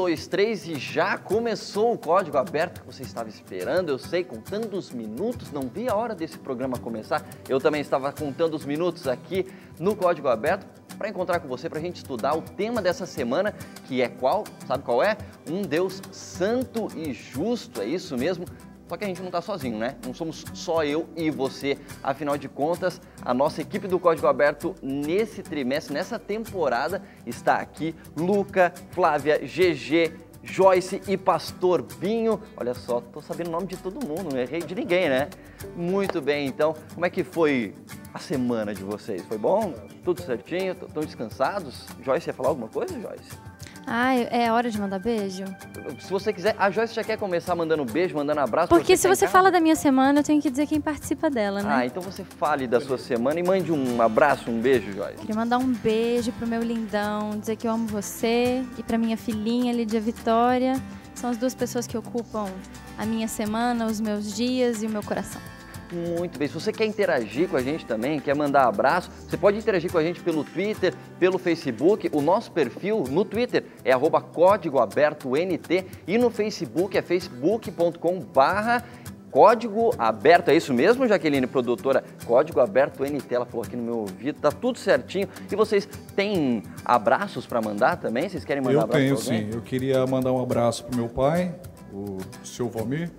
2, 3 e já começou o Código Aberto que você estava esperando, eu sei, contando os minutos, não vi a hora desse programa começar. Eu também estava contando os minutos aqui no Código Aberto para encontrar com você, para a gente estudar o tema dessa semana, que é qual? Sabe qual é? Um Deus santo e justo, é isso mesmo? Só que a gente não está sozinho, né? Não somos só eu e você. Afinal de contas, a nossa equipe do Código Aberto nesse trimestre, nessa temporada, está aqui. Luca, Flávia, GG, Joyce e Pastor Binho. Olha só, tô sabendo o nome de todo mundo, não errei de ninguém, né? Muito bem, então, como é que foi a semana de vocês? Foi bom? Tudo certinho? Estão descansados? Joyce, ia falar alguma coisa, Joyce? Ah, é hora de mandar beijo? Se você quiser, a Joyce já quer começar mandando beijo, mandando abraço. Porque se você fala da minha semana, eu tenho que dizer quem participa dela, né? Ah, então você fale da sua semana e mande um abraço, um beijo, Joyce. Queria mandar um beijo pro meu lindão, dizer que eu amo você e pra minha filhinha, Lídia Vitória. São as duas pessoas que ocupam a minha semana, os meus dias e o meu coração. Muito bem. Se você quer interagir com a gente também, quer mandar abraço, você pode interagir com a gente pelo Twitter, pelo Facebook. O nosso perfil no Twitter é @códigoabertont e no Facebook é facebook.com/Código Aberto. É isso mesmo, Jaqueline, produtora? Código Aberto NT, ela falou aqui no meu ouvido, tá tudo certinho. E vocês têm abraços para mandar também? Vocês querem mandar abraço? Eu tenho, sim. Eu queria mandar um abraço pro meu pai, o seu Valmir,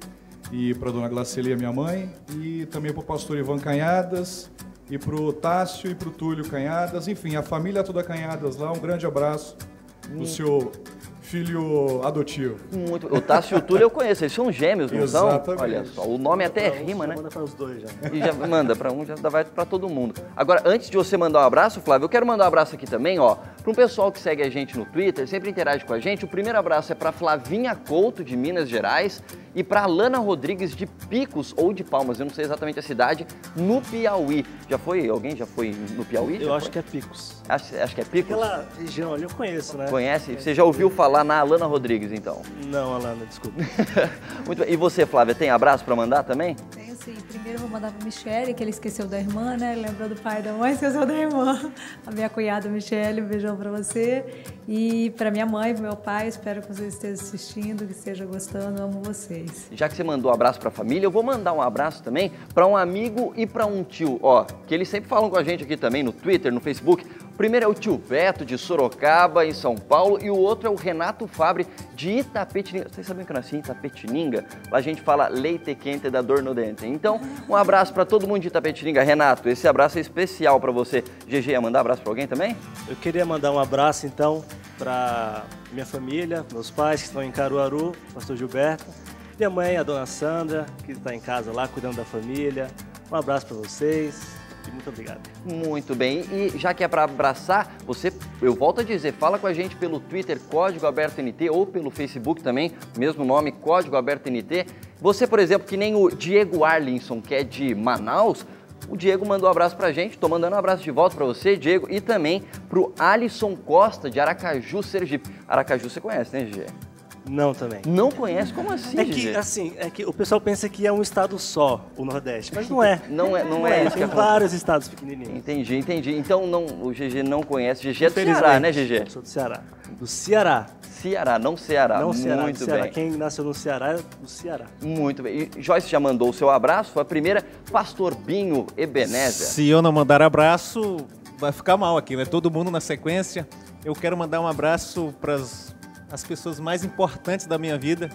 e para a dona Glacelia, minha mãe, e também para o pastor Ivan Canhadas, e para o Tássio e para o Túlio Canhadas, enfim, a família toda Canhadas lá, um grande abraço do seu filho adotivo. Muito. O Tássio e o Túlio eu conheço, eles são gêmeos, não são? Exatamente. Olha só, o nome até rima, né? Manda para os dois já. E já manda para um, já vai para todo mundo. Agora, antes de você mandar um abraço, Flávio, eu quero mandar um abraço aqui também, ó, para um pessoal que segue a gente no Twitter, sempre interage com a gente. O primeiro abraço é para Flavinha Couto, de Minas Gerais, e para Alana Rodrigues, de Picos, ou de Palmas, eu não sei exatamente a cidade, no Piauí. Já foi? Alguém já foi no Piauí? Eu acho que é Picos. Acho que é Picos? Aquela região ali eu conheço, né? Conhece? Você já ouviu falar na Alana Rodrigues, então? Não, Alana, desculpa. Muito bem. E você, Flávia, tem abraço para mandar também? Tenho sim. Primeiro eu vou mandar para Michele, que ele esqueceu da irmã, né? Lembrou do pai e da mãe, esqueceu da irmã. A minha cunhada Michele, um beijão para você. E para minha mãe, para meu pai, espero que vocês estejam assistindo, que estejam gostando, amo vocês. Já que você mandou um abraço para a família, eu vou mandar um abraço também para um amigo e para um tio, ó, que eles sempre falam com a gente aqui também no Twitter, no Facebook. O primeiro é o tio Beto, de Sorocaba, em São Paulo, e o outro é o Renato Fabre, de Itapetininga. Vocês sabem que eu nasci em Itapetininga? Lá a gente fala leite quente da dor no dente. Então, um abraço para todo mundo de Itapetininga. Renato, esse abraço é especial para você. GG, ia mandar abraço para alguém também? Eu queria mandar um abraço, então, para minha família, meus pais que estão em Caruaru, pastor Gilberto, minha mãe, a dona Sandra, que está em casa lá, cuidando da família. Um abraço para vocês. E muito obrigado. Muito bem, e já que é para abraçar, você, eu volto a dizer, fala com a gente pelo Twitter, Código Aberto NT, ou pelo Facebook também, mesmo nome, Código Aberto NT. Você, por exemplo, que nem o Diego Arlinson, que é de Manaus, o Diego mandou um abraço pra gente, tô mandando um abraço de volta para você, Diego, e também pro Alisson Costa, de Aracaju, Sergipe. Aracaju você conhece, né, Gê? Não também. Não conhece? Como assim, É que o pessoal pensa que é um estado só, o Nordeste, mas não é. Não é isso que Tem vários estados pequenininhos. Entendi. Então o GG não conhece. GG é do Ceará, né, GG? Eu sou do Ceará. Do Ceará. Ceará, não Ceará. Não Ceará, muito Ceará. bem. Quem nasceu no Ceará é do Ceará. Muito bem. E Joyce já mandou o seu abraço. Foi a primeira, Pastor Binho Ebenezer. Se eu não mandar abraço, vai ficar mal aqui, né? Todo mundo na sequência. Eu quero mandar um abraço para as pessoas mais importantes da minha vida.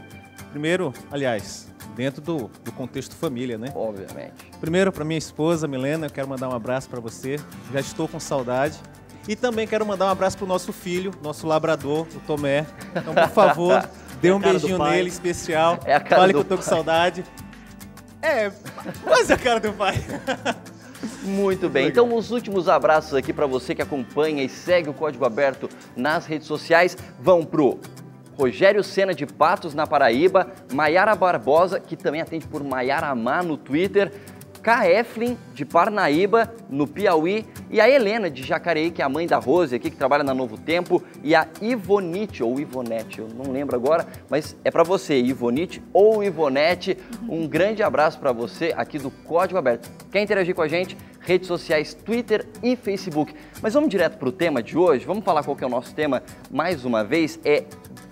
Primeiro, aliás, dentro do contexto família, né? Obviamente. Primeiro, para minha esposa, Milena, eu quero mandar um abraço para você. Já estou com saudade. E também quero mandar um abraço para o nosso filho, nosso labrador, o Tomé. Então, por favor, dê um beijinho nele especial. É a cara Fale do que eu tô com saudade. É, quase a cara do pai. Muito bem, então os últimos abraços aqui para você que acompanha e segue o Código Aberto nas redes sociais vão pro Rogério Sena de Patos, na Paraíba, Maiara Barbosa, que também atende por Maiara Má no Twitter, K. Eflin, de Parnaíba, no Piauí, e a Helena, de Jacareí, que é a mãe da Rose aqui, que trabalha na Novo Tempo, e a Ivonite, ou Ivonete, eu não lembro agora, mas é para você, Ivonite ou Ivonete, um grande abraço para você aqui do Código Aberto. Quer interagir com a gente? Redes sociais, Twitter e Facebook. Mas vamos direto para o tema de hoje, vamos falar qual que é o nosso tema mais uma vez, é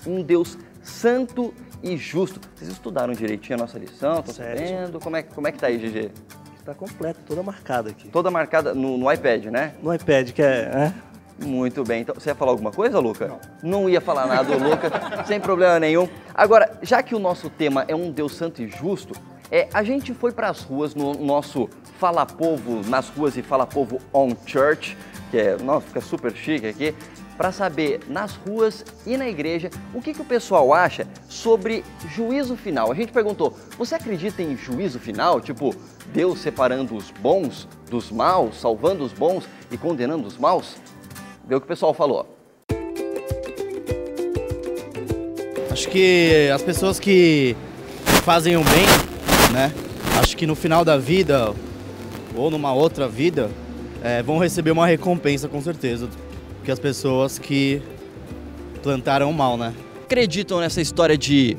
um Deus santo e justo. Vocês estudaram direitinho a nossa lição? Estão sabendo? Como é que tá aí, GG? Está completa, toda marcada aqui. Toda marcada no iPad, né? No iPad, que é... Muito bem. Então, você ia falar alguma coisa, Luca? Não ia falar nada, Luca, sem problema nenhum. Agora, já que o nosso tema é um Deus santo e justo, a gente foi para as ruas no nosso Fala Povo nas ruas e Fala Povo on Church, que fica super chique aqui, para saber nas ruas e na igreja o que o pessoal acha sobre juízo final. A gente perguntou, você acredita em juízo final? Tipo, Deus separando os bons dos maus, salvando os bons e condenando os maus? Vê o que o pessoal falou. Acho que as pessoas que fazem o bem, né? Acho que no final da vida ou numa outra vida vão receber uma recompensa com certeza. Que as pessoas que plantaram o mal, né? Acreditam nessa história de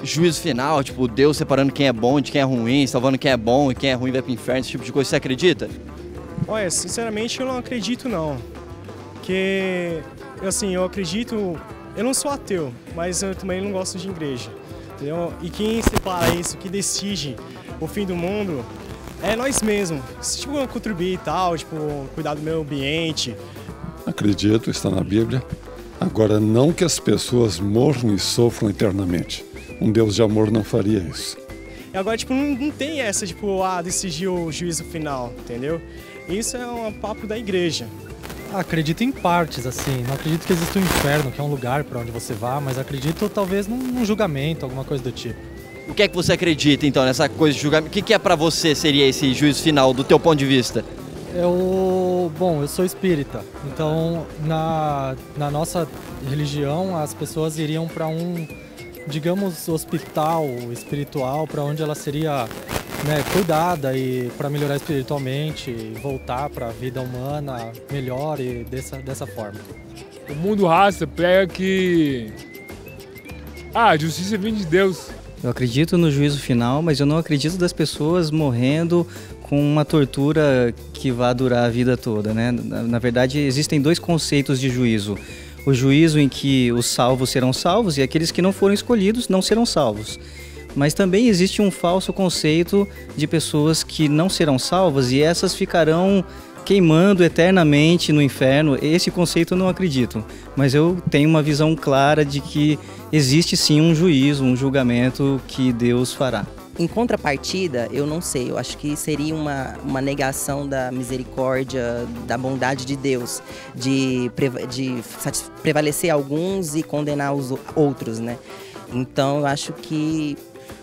juízo final, tipo Deus separando quem é bom de quem é ruim, salvando quem é bom e quem é ruim vai pro inferno, esse tipo de coisa, você acredita? Olha, sinceramente eu não acredito não. Porque, assim, eu acredito, eu não sou ateu, mas eu também não gosto de igreja, entendeu? E quem separa isso, que decide o fim do mundo, é nós mesmos. Se tipo, contribuir e tal, tipo, cuidar do meio ambiente. Acredito, está na Bíblia. Agora, não que as pessoas morram e sofram eternamente. Um Deus de amor não faria isso. E agora, tipo, não tem essa, tipo, decidir o juízo final, entendeu? Isso é um papo da igreja. Acredito em partes, assim. Não acredito que exista um inferno, que é um lugar para onde você vá, mas acredito talvez num julgamento, alguma coisa do tipo. O que é que você acredita, então, nessa coisa de julgamento? O que é para você seria esse juízo final, do teu ponto de vista? Eu sou espírita, então na nossa religião as pessoas iriam para um, digamos, hospital espiritual, para onde ela seria cuidada e para melhorar espiritualmente e voltar para a vida humana melhor e dessa forma. O mundo raça prega que a justiça vem de Deus. Eu acredito no juízo final, mas eu não acredito das pessoas morrendo com uma tortura que vai durar a vida toda, né? Na verdade, existem dois conceitos de juízo. O juízo em que os salvos serão salvos e aqueles que não foram escolhidos não serão salvos. Mas também existe um falso conceito de pessoas que não serão salvas e essas ficarão queimando eternamente no inferno. Esse conceito eu não acredito, mas eu tenho uma visão clara de que existe sim um juízo, um julgamento que Deus fará. Em contrapartida, eu não sei, eu acho que seria uma negação da misericórdia, da bondade de Deus, de prevalecer alguns e condenar os outros, né? Então, eu acho que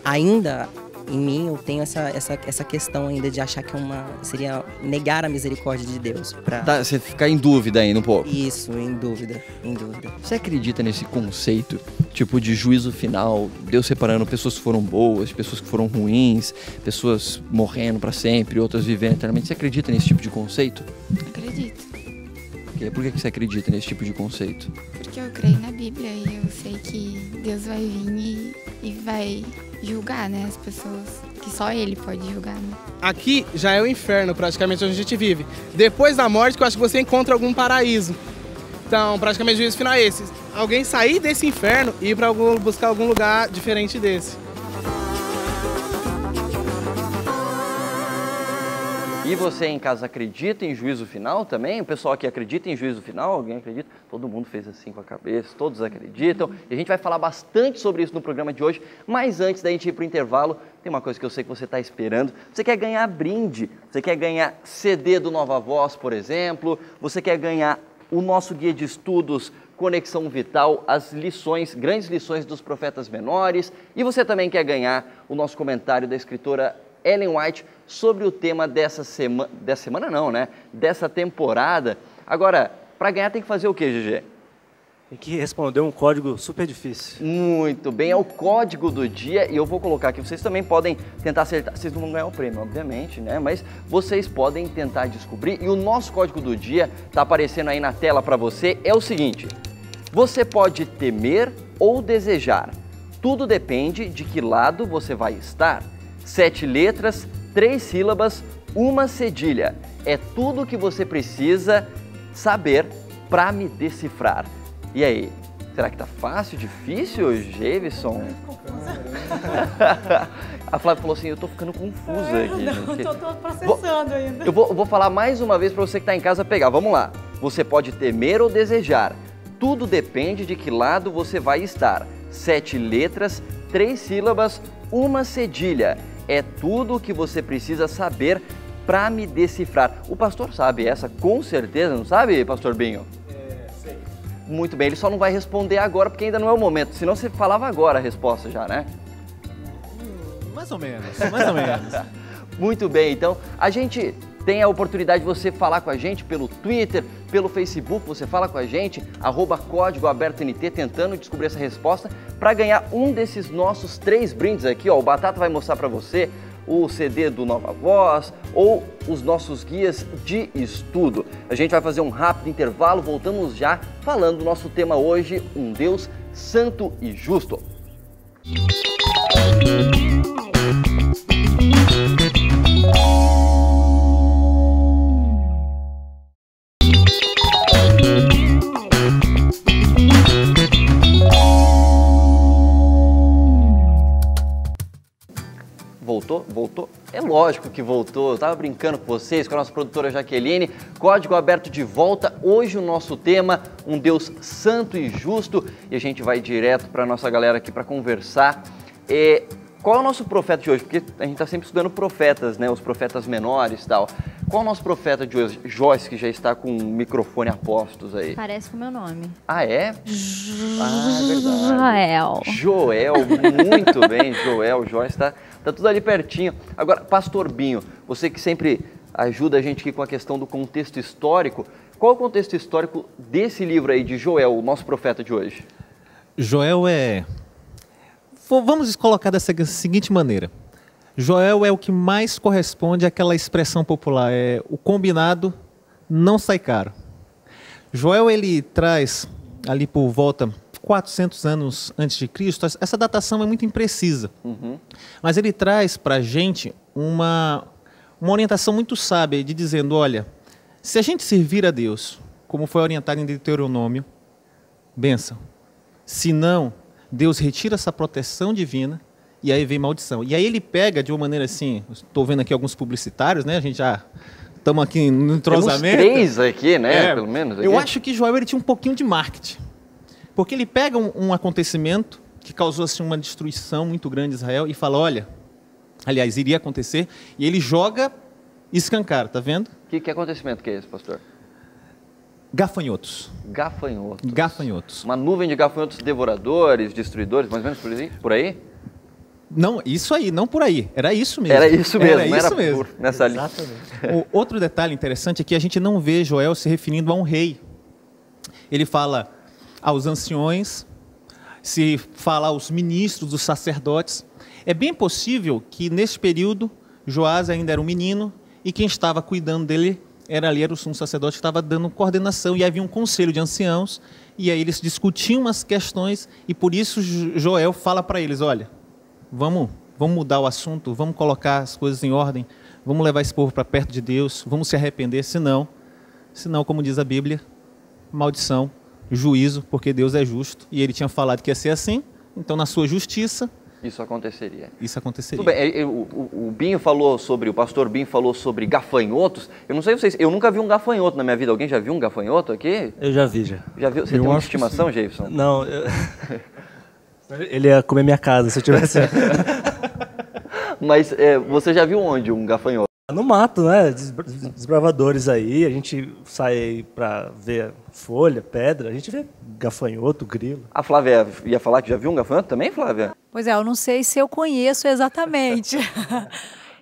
ainda em mim eu tenho essa questão ainda de achar que seria negar a misericórdia de Deus. Você fica em dúvida ainda um pouco. Isso, em dúvida. Você acredita nesse conceito, tipo, de juízo final, Deus separando pessoas que foram boas, pessoas que foram ruins, pessoas morrendo para sempre, outras vivendo eternamente? Você acredita nesse tipo de conceito? Acredito. Por que você acredita nesse tipo de conceito? Porque eu creio na Bíblia e eu sei que Deus vai vir e vai julgar, né, as pessoas, que só Ele pode julgar, né? Aqui já é o inferno, praticamente, onde a gente vive. Depois da morte, eu acho que você encontra algum paraíso. Então, praticamente, o juízo final é esse. Alguém sair desse inferno e ir para buscar algum lugar diferente desse. E você em casa acredita em juízo final também? O pessoal aqui acredita em juízo final? Alguém acredita? Todo mundo fez assim com a cabeça, todos acreditam. E a gente vai falar bastante sobre isso no programa de hoje. Mas antes da gente ir para o intervalo, tem uma coisa que eu sei que você está esperando. Você quer ganhar brinde, você quer ganhar CD do Nova Voz, por exemplo. Você quer ganhar o nosso guia de estudos Conexão Vital, as lições, grandes lições dos profetas menores. E você também quer ganhar o nosso comentário da escritora Ellen White sobre o tema dessa temporada. Agora, para ganhar tem que fazer o quê, GG? Tem que responder um código super difícil. Muito bem, é o código do dia e eu vou colocar aqui. Vocês também podem tentar acertar. Vocês não vão ganhar o prêmio, obviamente, né? Mas vocês podem tentar descobrir. E o nosso código do dia está aparecendo aí na tela para você. É o seguinte: você pode temer ou desejar. Tudo depende de que lado você vai estar. 7 letras, 3 sílabas, 1 cedilha. É tudo o que você precisa saber para me decifrar. E aí, Será que tá fácil, difícil, Jevison? A Flávia falou assim, eu tô ficando confusa aqui. Não, tô processando ainda. Eu vou falar mais uma vez para você que tá em casa pegar. Vamos lá. Você pode temer ou desejar. Tudo depende de que lado você vai estar. 7 letras, 3 sílabas, 1 cedilha. É tudo o que você precisa saber para me decifrar. O pastor sabe essa com certeza, não sabe, pastor Binho? Sei. Muito bem, ele só não vai responder agora porque ainda não é o momento, senão você falava agora a resposta já, né? Mais ou menos, mais ou menos. Muito bem, então a gente tem a oportunidade de você falar com a gente pelo Twitter, pelo Facebook, você fala com a gente, @CódigoAbertoNT, tentando descobrir essa resposta para ganhar um desses nossos 3 brindes aqui, ó. O Batata vai mostrar para você o CD do Nova Voz ou os nossos guias de estudo. A gente vai fazer um rápido intervalo, voltamos já falando do nosso tema hoje, um Deus santo e justo. Voltou? É lógico que voltou. Eu estava brincando com vocês, com a nossa produtora Jaqueline. Código Aberto de volta. Hoje o nosso tema, um Deus santo e justo. E a gente vai direto para a nossa galera aqui para conversar. Qual é o nosso profeta de hoje? Porque a gente está sempre estudando profetas, né? Os profetas menores e tal. Qual é o nosso profeta de hoje? Joyce, que já está com o microfone a postos aí. Parece com o meu nome. Ah, é? É Joel. Joel, muito bem, Joel. Joyce está tudo ali pertinho. Agora, pastor Binho, você que sempre ajuda a gente aqui com a questão do contexto histórico, qual é o contexto histórico desse livro aí de Joel, o nosso profeta de hoje? Joel vamos colocar dessa seguinte maneira. Joel é o que mais corresponde àquela expressão popular, o combinado não sai caro. Joel, ele traz ali por volta 400 anos antes de Cristo, essa datação é muito imprecisa, mas ele traz para a gente uma orientação muito sábia de dizendo, olha, se a gente servir a Deus, como foi orientado em Deuteronômio, bênção. Se não, Deus retira essa proteção divina e aí vem maldição. E aí ele pega de uma maneira assim, estou vendo aqui alguns publicitários, né? A gente já estamos aqui no entrosamento. Temos 3 aqui, né? Pelo menos. Aqui. Eu acho que Joel ele tinha um pouquinho de marketing. Porque ele pega um acontecimento que causou assim, uma destruição muito grande em Israel e fala, olha, aliás, iria acontecer, e ele joga escancar, tá vendo? Que acontecimento que é esse, pastor? Gafanhotos. Gafanhotos. Uma nuvem de gafanhotos devoradores, destruidores, mais ou menos por aí? Não, isso aí, não por aí. Era isso mesmo. Era isso mesmo. Era isso mesmo. Nessa linha. O outro detalhe interessante é que a gente não vê Joel se referindo a um rei. Ele fala aos anciões, se fala aos ministros, os sacerdotes. É bem possível que nesse período Joás ainda era um menino e quem estava cuidando dele era o sumo sacerdote que estava dando coordenação e havia um conselho de anciãos e aí eles discutiam umas questões e por isso Joel fala para eles, olha, vamos mudar o assunto, vamos colocar as coisas em ordem, vamos levar esse povo para perto de Deus, vamos se arrepender, senão, como diz a Bíblia, maldição, juízo, porque Deus é justo e ele tinha falado que ia ser assim, então na sua justiça isso aconteceria. Tudo bem, o pastor Binho falou sobre gafanhotos. Eu não sei vocês, eu nunca vi um gafanhoto na minha vida. Alguém já viu um gafanhoto aqui? Eu já vi, já. Já viu? Você tem uma estimação, Jefferson? Não, ele ia comer minha casa se eu tivesse. Mas você já viu onde um gafanhoto? No mato, né? Desbravadores aí, a gente sai para ver folha, pedra, a gente vê gafanhoto, grilo. A Flávia ia falar que já viu um gafanhoto também, Flávia? Pois é, eu não sei se eu conheço exatamente.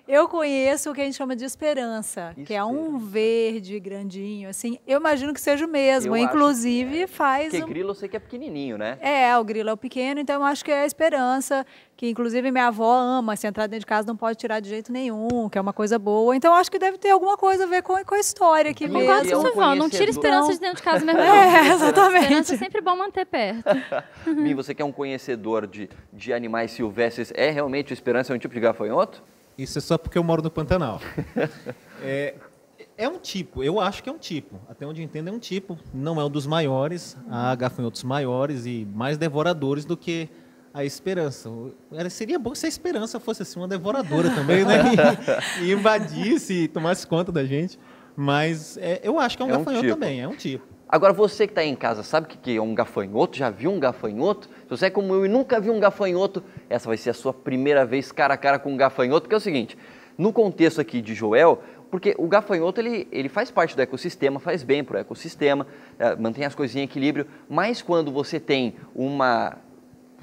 Eu conheço o que a gente chama de esperança, que é um verde grandinho, assim. Eu imagino que seja o mesmo, inclusive faz... Porque grilo eu sei que é pequenininho, né? O grilo é o pequeno, então eu acho que é a esperança, que inclusive minha avó ama, se entrar dentro de casa não pode tirar de jeito nenhum, que é uma coisa boa. Então eu acho que deve ter alguma coisa a ver com a história aqui mesmo. Concordo com sua avó, não tira esperança de dentro de casa mesmo. Exatamente. Esperança é sempre bom manter perto. Bim, você que é um conhecedor de animais silvestres, realmente a esperança é um tipo de gafanhoto? Isso é só porque eu moro no Pantanal. É um tipo, eu acho que é um tipo. Até onde eu entendo é um tipo. Não é um dos maiores. Há gafanhotos maiores e mais devoradores do que a esperança. Seria bom se a esperança fosse assim uma devoradora também, né? E invadisse e tomasse conta da gente. Mas eu acho que é um gafanhoto tipo. também, é um tipo. Agora, você que está aí em casa, sabe o que é um gafanhoto? Já viu um gafanhoto? Se você é como eu e nunca viu um gafanhoto, essa vai ser a sua primeira vez cara a cara com um gafanhoto, porque é o seguinte, no contexto aqui de Joel, porque o gafanhoto ele faz parte do ecossistema, faz bem para o ecossistema, mantém as coisinhas em equilíbrio, mas quando você tem uma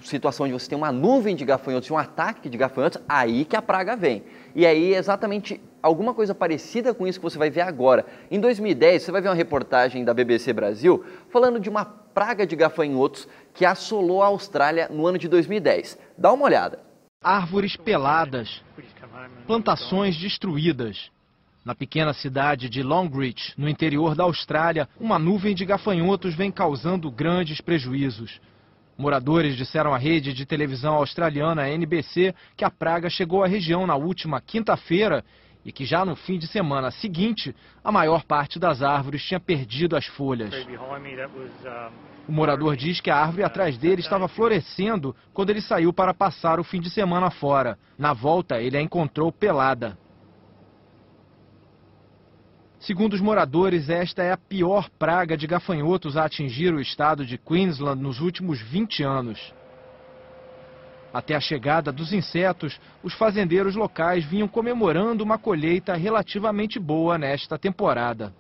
situação onde você tem uma nuvem de gafanhotos, um ataque de gafanhotos, aí que a praga vem. E aí exatamente alguma coisa parecida com isso que você vai ver agora. Em 2010, você vai ver uma reportagem da BBC Brasil falando de uma praga de gafanhotos que assolou a Austrália no ano de 2010. Dá uma olhada. Árvores peladas, plantações destruídas. Na pequena cidade de Longreach, no interior da Austrália, uma nuvem de gafanhotos vem causando grandes prejuízos. Moradores disseram à rede de televisão australiana NBC que a praga chegou à região na última quinta-feira e que já no fim de semana seguinte, a maior parte das árvores tinha perdido as folhas. O morador diz que a árvore atrás dele estava florescendo quando ele saiu para passar o fim de semana fora. Na volta, ele a encontrou pelada. Segundo os moradores, esta é a pior praga de gafanhotos a atingir o estado de Queensland nos últimos 20 anos. Até a chegada dos insetos, os fazendeiros locais vinham comemorando uma colheita relativamente boa nesta temporada.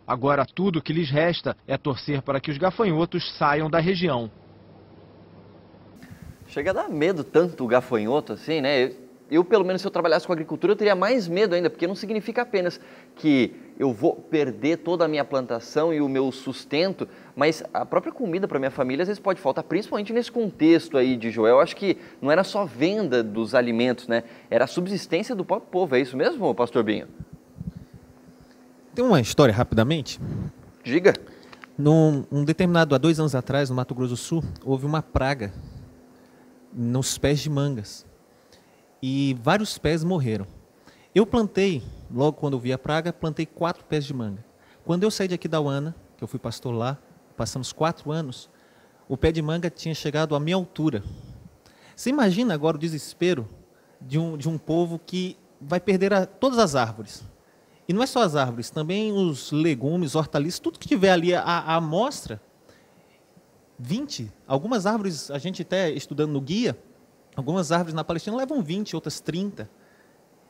Agora tudo o que lhes resta é torcer para que os gafanhotos saiam da região. Chega a dar medo tanto o gafanhoto assim, né? Eu, pelo menos, se eu trabalhasse com agricultura, eu teria mais medo ainda, porque não significa apenas que eu vou perder toda a minha plantação e o meu sustento, mas a própria comida para minha família às vezes pode faltar, principalmente nesse contexto aí de Joel. Eu acho que não era só venda dos alimentos, né? Era a subsistência do próprio povo. É isso mesmo, pastor Binho? Tem uma história, rapidamente. Diga. Há 2 anos atrás, no Mato Grosso do Sul, houve uma praga nos pés de mangas. E vários pés morreram. Eu plantei, logo quando eu vi a praga, plantei 4 pés de manga. Quando eu saí daqui da UANA, que eu fui pastor lá, passamos 4 anos, o pé de manga tinha chegado à minha altura. Você imagina agora o desespero de um povo que vai perder todas as árvores. E não é só as árvores, também os legumes, hortaliças, tudo que tiver ali à amostra. 20, algumas árvores, a gente até estudando no guia, algumas árvores na Palestina levam 20, outras 30.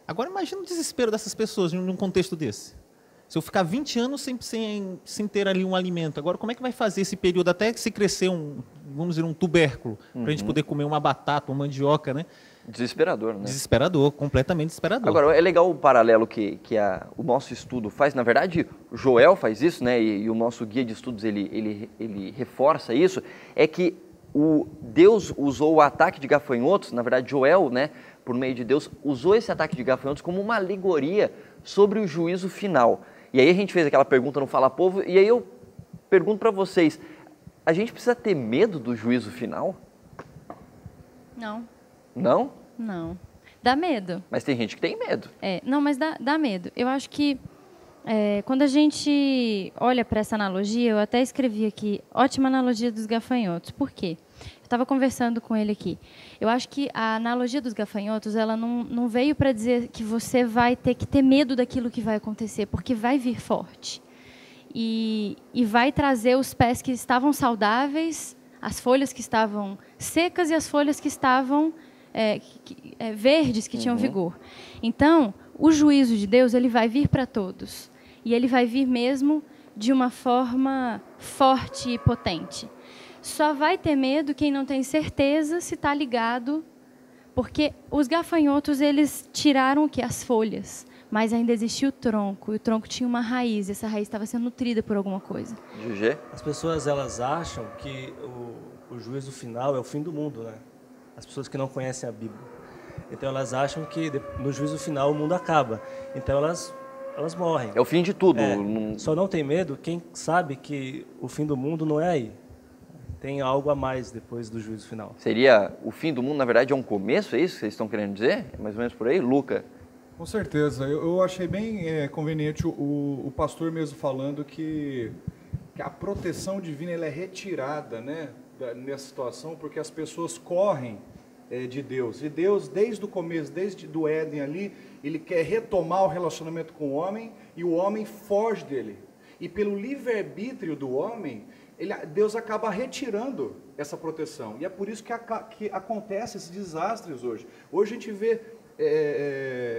Agora imagina o desespero dessas pessoas num contexto desse. Se eu ficar 20 anos sem ter ali um alimento, agora como é que vai fazer esse período até que se crescer vamos dizer, um tubérculo, para a gente poder comer uma batata, uma mandioca, né? Desesperador, né? Desesperador, completamente desesperador. Agora, é legal o paralelo que o nosso estudo faz. Na verdade, o Joel faz isso, né? E o nosso guia de estudos, ele reforça isso. É que Deus usou o ataque de gafanhotos, na verdade Joel, né, por meio de Deus, usou esse ataque de gafanhotos como uma alegoria sobre o juízo final. E aí a gente fez aquela pergunta no Fala Povo, e aí eu pergunto para vocês, a gente precisa ter medo do juízo final? Não. Não? Não. Dá medo. Mas tem gente que tem medo. Não, mas dá medo. Eu acho que quando a gente olha para essa analogia, eu até escrevi aqui, ótima analogia dos gafanhotos. Por quê? Eu estava conversando com ele aqui. Eu acho que a analogia dos gafanhotos, ela não veio para dizer que você vai ter que ter medo daquilo que vai acontecer, porque vai vir forte. E vai trazer os pés que estavam saudáveis, as folhas que estavam secas e as folhas que estavam verdes, que tinham vigor. Então, o juízo de Deus, ele vai vir para todos. E ele vai vir mesmo de uma forma forte e potente. Só vai ter medo quem não tem certeza se está ligado, porque os gafanhotos, eles tiraram o quê? As folhas, mas ainda existia o tronco, e o tronco tinha uma raiz, e essa raiz estava sendo nutrida por alguma coisa. Gugê? As pessoas, elas acham que o juízo final é o fim do mundo, né? As pessoas que não conhecem a Bíblia. Então elas acham que no juízo final o mundo acaba. Então elas morrem. É o fim de tudo. Só não tem medo quem sabe que o fim do mundo não é aí. Tem algo a mais depois do juízo final. Seria o fim do mundo, na verdade, é um começo, é isso que vocês estão querendo dizer? É mais ou menos por aí? Luca? Com certeza. Eu achei bem conveniente o pastor mesmo falando que a proteção divina ela é retirada, né, nessa situação, porque as pessoas correm de Deus. E Deus, desde o começo, desde do Éden ali, ele quer retomar o relacionamento com o homem e o homem foge dele. E pelo livre-arbítrio do homem, Deus acaba retirando essa proteção. E é por isso que acontece esses desastres hoje. Hoje a gente vê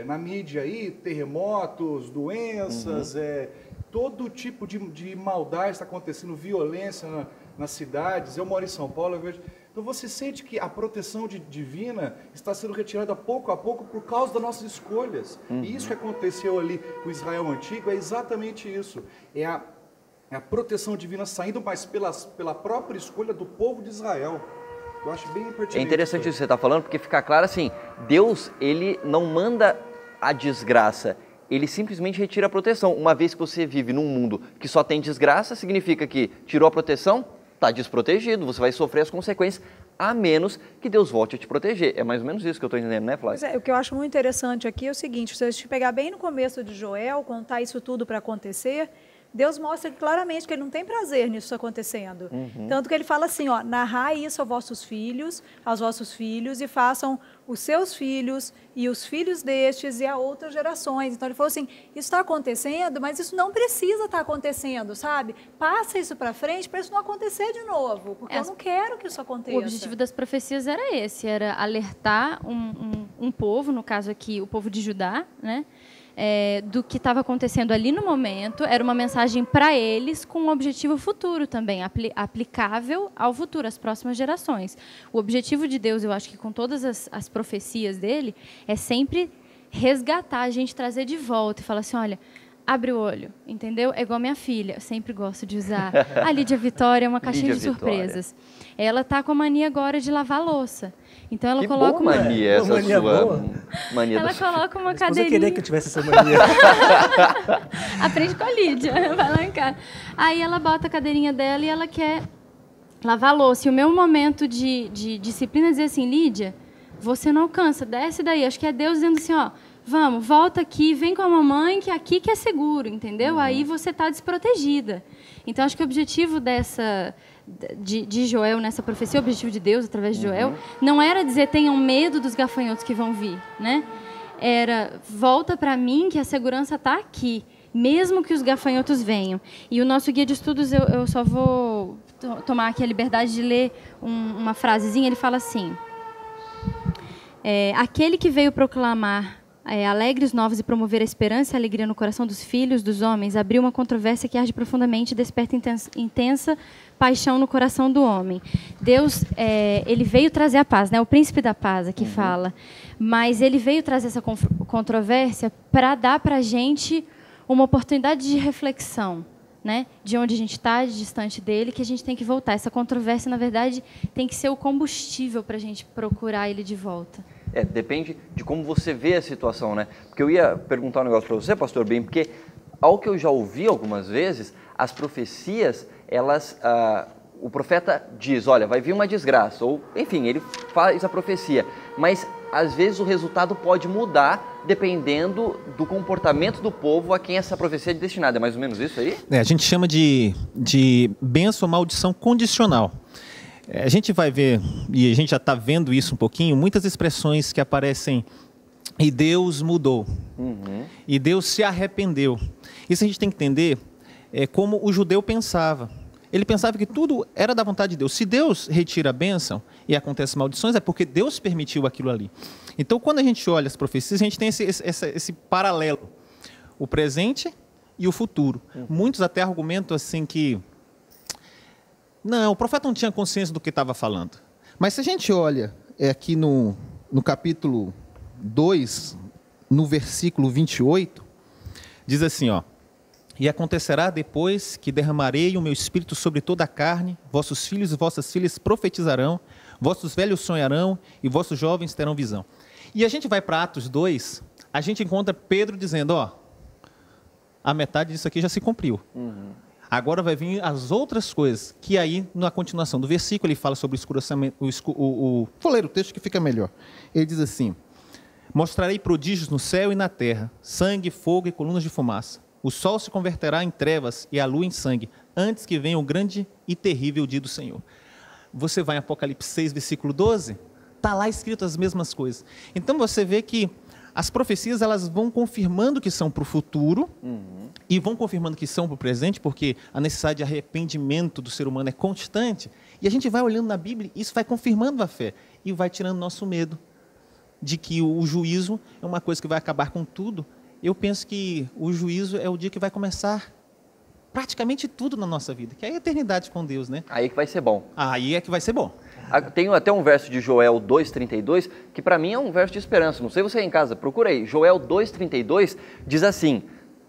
na mídia aí terremotos, doenças, todo tipo de maldade está acontecendo, violência nas cidades. Eu moro em São Paulo, eu vejo. Então você sente que a proteção divina está sendo retirada pouco a pouco por causa das nossas escolhas. E isso que aconteceu ali com Israel antigo é exatamente isso. É a proteção divina saindo, mas pela própria escolha do povo de Israel. Eu acho bem pertinente. É interessante isso que você está falando, porque fica claro assim, Deus, ele não manda a desgraça, ele simplesmente retira a proteção. Uma vez que você vive num mundo que só tem desgraça, significa que tirou a proteção, está desprotegido, você vai sofrer as consequências, a menos que Deus volte a te proteger. É mais ou menos isso que eu estou entendendo, né, Flávia? O que eu acho muito interessante aqui é o seguinte, se a gente pegar bem no começo de Joel, quando está isso tudo para acontecer, Deus mostra claramente que ele não tem prazer nisso acontecendo. Tanto que ele fala assim, ó, narrai isso aos vossos filhos, e façam os seus filhos e os filhos destes e a outras gerações. Então ele falou assim, isso está acontecendo, mas isso não precisa estar acontecendo, sabe? Passa isso para frente para isso não acontecer de novo, porque eu não quero que isso aconteça. O objetivo das profecias era esse, era alertar um povo, no caso aqui o povo de Judá, né? Do que estava acontecendo ali no momento, era uma mensagem para eles com um objetivo futuro também, aplicável ao futuro, às próximas gerações. O objetivo de Deus, eu acho que com todas as profecias dele, é sempre resgatar a gente, trazer de volta e falar assim, olha, abre o olho, entendeu? É igual minha filha, eu sempre gosto de usar. A Lídia Vitória é uma caixinha de surpresas. Ela está com a mania agora de lavar a louça. Então ela coloca boa mania, essa mania sua boa. mania. Ela coloca uma Você cadeirinha. queria que eu tivesse essa mania. Aprende com a Lídia, vai lá em casa. Aí ela bota a cadeirinha dela e ela quer lavar a louça. E o meu momento de disciplina é dizer assim, Lídia, você não alcança, desce daí. Acho que é Deus dizendo assim, ó, vamos, volta aqui, vem com a mamãe, que aqui que é seguro, entendeu? Aí você está desprotegida. Então, acho que o objetivo de Joel nessa profecia, o objetivo de Deus através de Joel, não era dizer tenham medo dos gafanhotos que vão vir, né? Era volta para mim que a segurança está aqui, mesmo que os gafanhotos venham. E o nosso guia de estudos, eu só vou tomar aqui a liberdade de ler uma frasezinha, ele fala assim, aquele que veio proclamar alegres novos e promover a esperança e a alegria no coração dos filhos dos homens, abriu uma controvérsia que arde profundamente e desperta intensa paixão no coração do homem. Deus, ele veio trazer a paz, né? O príncipe da paz aqui fala, mas ele veio trazer essa controvérsia para dar para a gente uma oportunidade de reflexão, né? De onde a gente está, de distante dele, que a gente tem que voltar. Essa controvérsia, na verdade, tem que ser o combustível para a gente procurar ele de volta. Depende de como você vê a situação, né? Porque eu ia perguntar um negócio para você, pastor Ben, porque ao que eu já ouvi algumas vezes, as profecias, o profeta diz, olha, vai vir uma desgraça, ou enfim, ele faz a profecia, mas às vezes o resultado pode mudar dependendo do comportamento do povo a quem essa profecia é destinada. É mais ou menos isso aí? A gente chama de bênção ou maldição condicional. A gente vai ver, e a gente já está vendo isso um pouquinho, muitas expressões que aparecem, e Deus mudou, e Deus se arrependeu. Isso a gente tem que entender como o judeu pensava. Ele pensava que tudo era da vontade de Deus. Se Deus retira a bênção e acontecem maldições, é porque Deus permitiu aquilo ali. Então, quando a gente olha as profecias, a gente tem esse paralelo, o presente e o futuro. Muitos até argumentam assim que não, o profeta não tinha consciência do que estava falando. Mas se a gente olha aqui no capítulo 2, no versículo 28, diz assim, ó, e acontecerá depois que derramarei o meu espírito sobre toda a carne, vossos filhos e vossas filhas profetizarão, vossos velhos sonharão e vossos jovens terão visão. E a gente vai para Atos 2, a gente encontra Pedro dizendo, ó, a metade disso aqui já se cumpriu. Agora vai vir as outras coisas, que aí, na continuação do versículo, ele fala sobre o escurecimento. Vou ler o texto que fica melhor. Ele diz assim, Mostrarei prodígios no céu e na terra, sangue, fogo e colunas de fumaça. O sol se converterá em trevas e a lua em sangue, antes que venha o grande e terrível dia do Senhor. Você vai em Apocalipse 6, versículo 12, está lá escrito as mesmas coisas. Então você vê que as profecias elas vão confirmando que são para o futuro e vão confirmando que são para o presente, porque a necessidade de arrependimento do ser humano é constante. E a gente vai olhando na Bíblia, isso vai confirmando a fé e vai tirando nosso medo de que o juízo é uma coisa que vai acabar com tudo. Eu penso que o juízo é o dia que vai começar praticamente tudo na nossa vida, que é a eternidade com Deus, né? Aí que vai ser bom. Aí é que vai ser bom. Tem até um verso de Joel 2,32, que para mim é um verso de esperança. Não sei você aí em casa, procura aí. Joel 2,32 diz assim: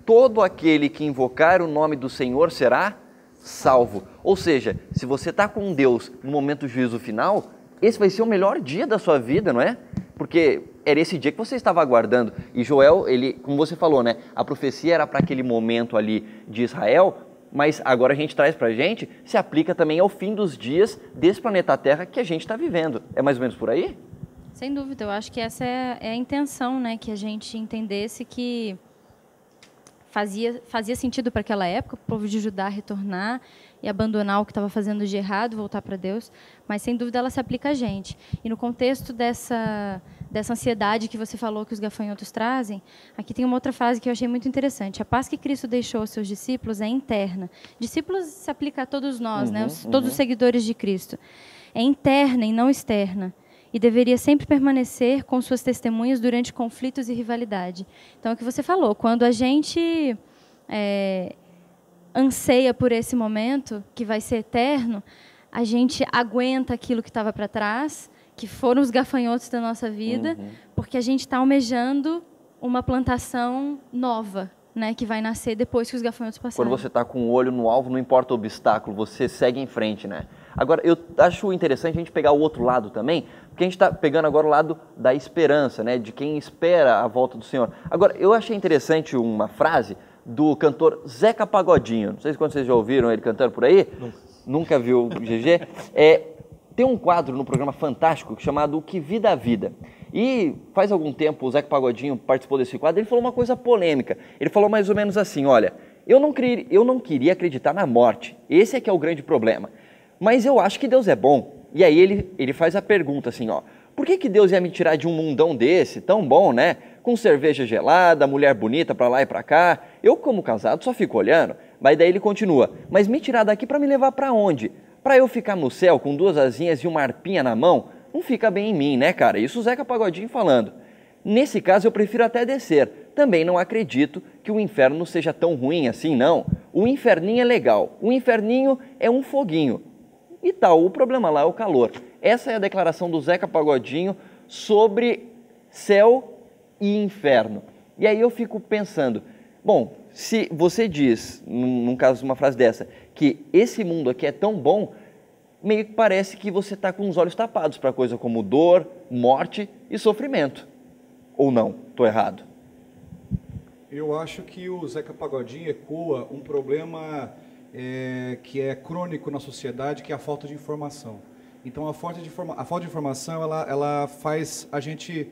todo aquele que invocar o nome do Senhor será salvo. Ou seja, se você está com Deus no momento do juízo final, esse vai ser o melhor dia da sua vida, não é? Porque era esse dia que você estava aguardando. E Joel, ele, como você falou, né? A profecia era para aquele momento ali de Israel, mas agora a gente traz para a gente, se aplica também ao fim dos dias desse planeta Terra que a gente está vivendo. É mais ou menos por aí? Sem dúvida, eu acho que essa é a intenção, né? Que a gente entendesse que fazia sentido para aquela época, o povo de Judá retornar e abandonar o que estava fazendo de errado, voltar para Deus, mas sem dúvida ela se aplica a gente. E no contexto dessa ansiedade que você falou que os gafanhotos trazem, aqui tem uma outra frase que eu achei muito interessante. A paz que Cristo deixou aos seus discípulos é interna. Discípulos se aplica a todos nós, né? Todos os seguidores de Cristo. É interna e não externa. E deveria sempre permanecer com suas testemunhas durante conflitos e rivalidade. Então, é o que você falou, quando a gente anseia por esse momento, que vai ser eterno, a gente aguenta aquilo que estava para trás, que foram os gafanhotos da nossa vida, porque a gente está almejando uma plantação nova, né, que vai nascer depois que os gafanhotos passarem. Quando você está com o olho no alvo, não importa o obstáculo, você segue em frente, né? Agora, eu acho interessante a gente pegar o outro lado também, porque a gente está pegando agora o lado da esperança, né, de quem espera a volta do Senhor. Agora, eu achei interessante uma frase do cantor Zeca Pagodinho. Não sei se vocês já ouviram ele cantando por aí. Nunca viu o GG? Tem um quadro no programa Fantástico chamado O Que Vida a Vida. E faz algum tempo o Zeca Pagodinho participou desse quadro, ele falou uma coisa polêmica. Ele falou mais ou menos assim, olha, eu não queria acreditar na morte, esse é que é o grande problema. Mas eu acho que Deus é bom. E aí ele faz a pergunta assim, ó, por que Deus ia me tirar de um mundão desse, tão bom, né? Com cerveja gelada, mulher bonita pra lá e pra cá. Eu, como casado, só fico olhando. Mas daí ele continua, mas me tirar daqui pra me levar pra onde? Pra eu ficar no céu com duas asinhas e uma arpinha na mão? Não fica bem em mim, né, cara? Isso o Zeca Pagodinho falando. Nesse caso, eu prefiro até descer. Também não acredito que o inferno seja tão ruim assim, não. O inferninho é legal. O inferninho é um foguinho. E tal, o problema lá é o calor. Essa é a declaração do Zeca Pagodinho sobre céu e inferno. E aí eu fico pensando, bom, se você diz, num caso, uma frase dessa, que esse mundo aqui é tão bom, meio que parece que você está com os olhos tapados para coisa como dor, morte e sofrimento. Ou não? Estou errado? Eu acho que o Zeca Pagodinho ecoa um problema que é crônico na sociedade, que é a falta de informação. Então, a falta de informação, ela faz a gente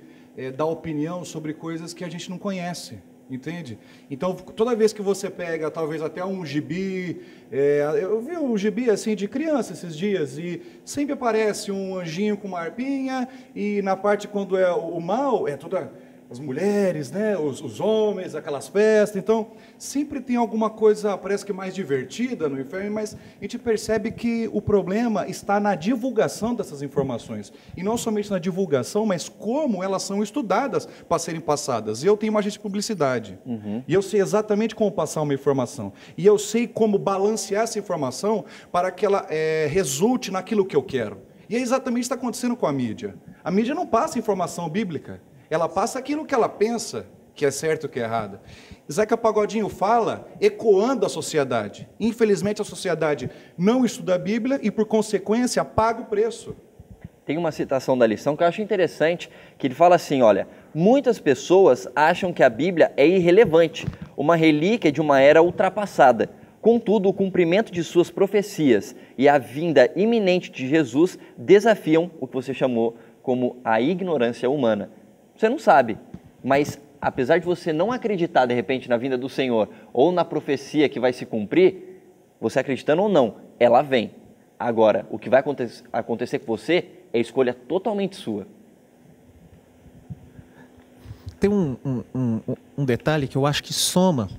dar opinião sobre coisas que a gente não conhece, entende? Então, toda vez que você pega, talvez até um gibi, eu vi um gibi assim de criança esses dias, e sempre aparece um anjinho com uma arpinha, e na parte quando é o mal, é toda as mulheres, né, os homens, aquelas festas. Então, sempre tem alguma coisa, parece que mais divertida no inferno, mas a gente percebe que o problema está na divulgação dessas informações. E não somente na divulgação, mas como elas são estudadas para serem passadas. Eu tenho uma agência de publicidade, e eu sei exatamente como passar uma informação. E eu sei como balancear essa informação para que ela resulte naquilo que eu quero. E é exatamente o que está acontecendo com a mídia. A mídia não passa informação bíblica. Ela passa aquilo que ela pensa que é certo e que é errado. Zeca Pagodinho fala ecoando a sociedade. Infelizmente, a sociedade não estuda a Bíblia e, por consequência, paga o preço. Tem uma citação da lição que eu acho interessante, que ele fala assim, olha, muitas pessoas acham que a Bíblia é irrelevante, uma relíquia de uma era ultrapassada. Contudo, o cumprimento de suas profecias e a vinda iminente de Jesus desafiam o que você chamou como a ignorância humana. Você não sabe, mas apesar de você não acreditar de repente na vinda do Senhor ou na profecia que vai se cumprir, você acreditando ou não, ela vem. Agora, o que vai acontecer com você é escolha totalmente sua. Tem um detalhe que eu acho que soma.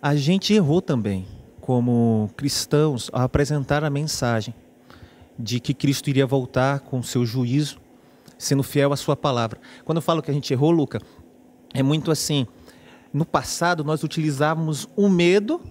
A gente errou também, como cristãos, ao apresentar a mensagem de que Cristo iria voltar com seu juízo, sendo fiel à sua palavra. Quando eu falo que a gente errou, Luca, é muito assim, no passado nós utilizávamos o medo,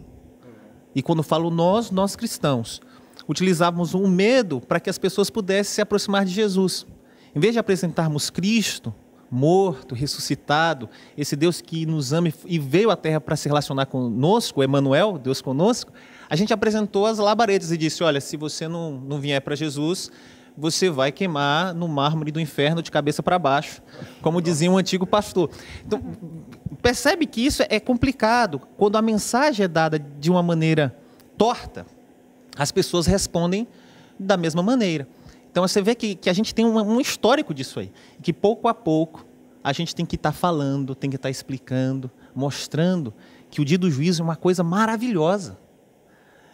e quando falo nós cristãos, utilizávamos o medo para que as pessoas pudessem se aproximar de Jesus. Em vez de apresentarmos Cristo, morto, ressuscitado, esse Deus que nos ama e veio à Terra para se relacionar conosco, Emmanuel, Deus conosco, a gente apresentou as labaredas e disse, olha, se você não vier para Jesus, você vai queimar no mármore do inferno de cabeça para baixo, como dizia um antigo pastor. Então, percebe que isso é complicado. Quando a mensagem é dada de uma maneira torta, as pessoas respondem da mesma maneira. Então você vê que a gente tem um histórico disso aí, que pouco a pouco a gente tem que estar falando, tem que estar explicando, mostrando que o dia do juízo é uma coisa maravilhosa.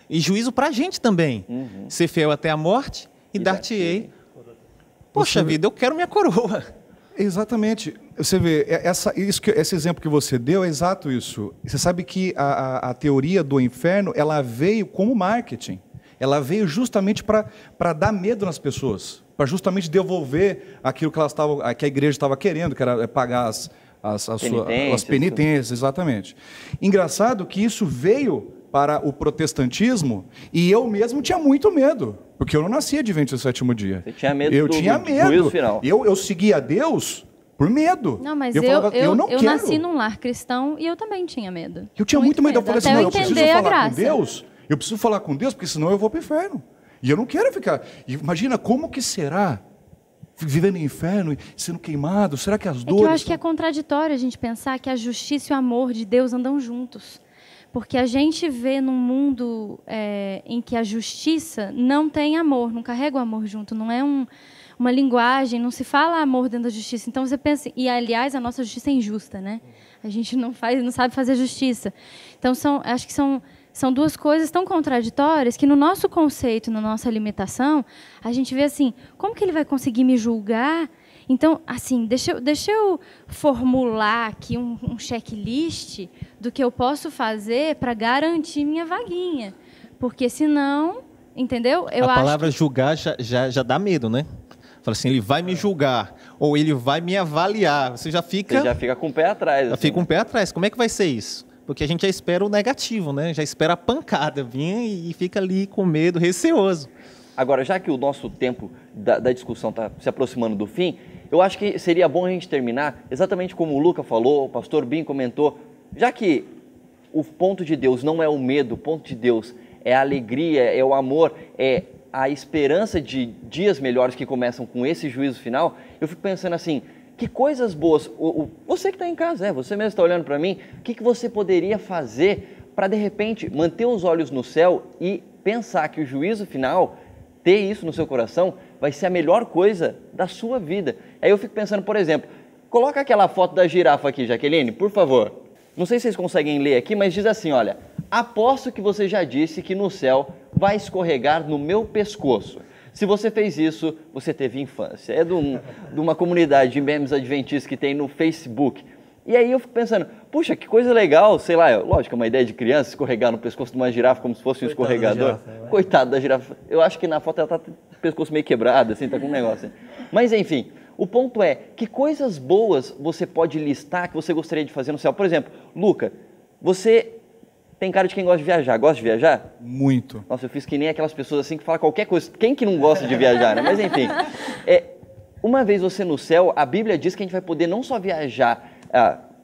E juízo para a gente também. Ser fiel até a morte e dar-te-ei. Poxa vida, eu quero minha coroa. Exatamente. Você vê, esse exemplo que você deu é exato isso. Você sabe que a teoria do inferno, ela veio como marketing. Ela veio justamente para dar medo nas pessoas, para justamente devolver aquilo que que a igreja estava querendo, que era pagar as penitências, exatamente. Engraçado que isso veio para o protestantismo e eu mesmo tinha muito medo, porque eu não nasci adventista do sétimo dia. Você tinha medo do juízo final. Eu seguia Deus por medo. Não, mas eu não quero. nasci num lar cristão e eu também tinha medo. Eu tinha muito medo. Eu falei assim, não, eu preciso falar com Deus. Eu preciso falar com Deus, porque senão eu vou para o inferno. E eu não quero ficar... Imagina como que será viver no inferno e sendo queimado. Será que as dores... eu acho que é contraditório a gente pensar que a justiça e o amor de Deus andam juntos. Porque a gente vê num mundo em que a justiça não tem amor, não carrega o amor junto, não é uma linguagem, não se fala amor dentro da justiça. Então você pensa... E, aliás, a nossa justiça é injusta, né? A gente não sabe fazer justiça. Então, acho que são duas coisas tão contraditórias que no nosso conceito, na nossa limitação, a gente vê assim, como que ele vai conseguir me julgar? Então, assim, deixa eu formular aqui um checklist do que eu posso fazer para garantir minha vaguinha. Porque senão, entendeu? A palavra julgar já dá medo, né? Fala assim, ele vai me julgar, ou ele vai me avaliar. Você já fica com o pé atrás. Já fica com o pé atrás. Como é que vai ser isso? Porque a gente já espera o negativo, né? Já espera a pancada vir e fica ali com medo, receoso. Agora, já que o nosso tempo da discussão está se aproximando do fim, eu acho que seria bom a gente terminar exatamente como o Luca falou, o pastor Bim comentou, já que o ponto de Deus não é o medo, o ponto de Deus é a alegria, é o amor, é a esperança de dias melhores que começam com esse juízo final, eu fico pensando assim, que coisas boas, você que está em casa, você mesmo está olhando para mim, o que você poderia fazer para, de repente, manter os olhos no céu e pensar que o juízo final, ter isso no seu coração, vai ser a melhor coisa da sua vida. Aí eu fico pensando, por exemplo, coloca aquela foto da girafa aqui, Jaqueline, por favor. Não sei se vocês conseguem ler aqui, mas diz assim, olha, aposto que você já disse que no céu vai escorregar no meu pescoço. Se você fez isso, você teve infância. É de uma comunidade de memes adventistas que tem no Facebook. E aí eu fico pensando, puxa, que coisa legal, sei lá, lógico, é uma ideia de criança, escorregar no pescoço de uma girafa como se fosse um escorregador. Coitado da girafa. Eu acho que na foto ela tá com o pescoço meio quebrado, assim, tá com um negócio. Mas enfim, o ponto é, que coisas boas você pode listar que você gostaria de fazer no céu? Por exemplo, Luca, você... tem cara de quem gosta de viajar. Gosta de viajar? Muito. Nossa, eu fiz que nem aquelas pessoas assim que falam qualquer coisa. Quem que não gosta de viajar, né? Mas enfim, uma vez você no céu, a Bíblia diz que a gente vai poder não só viajar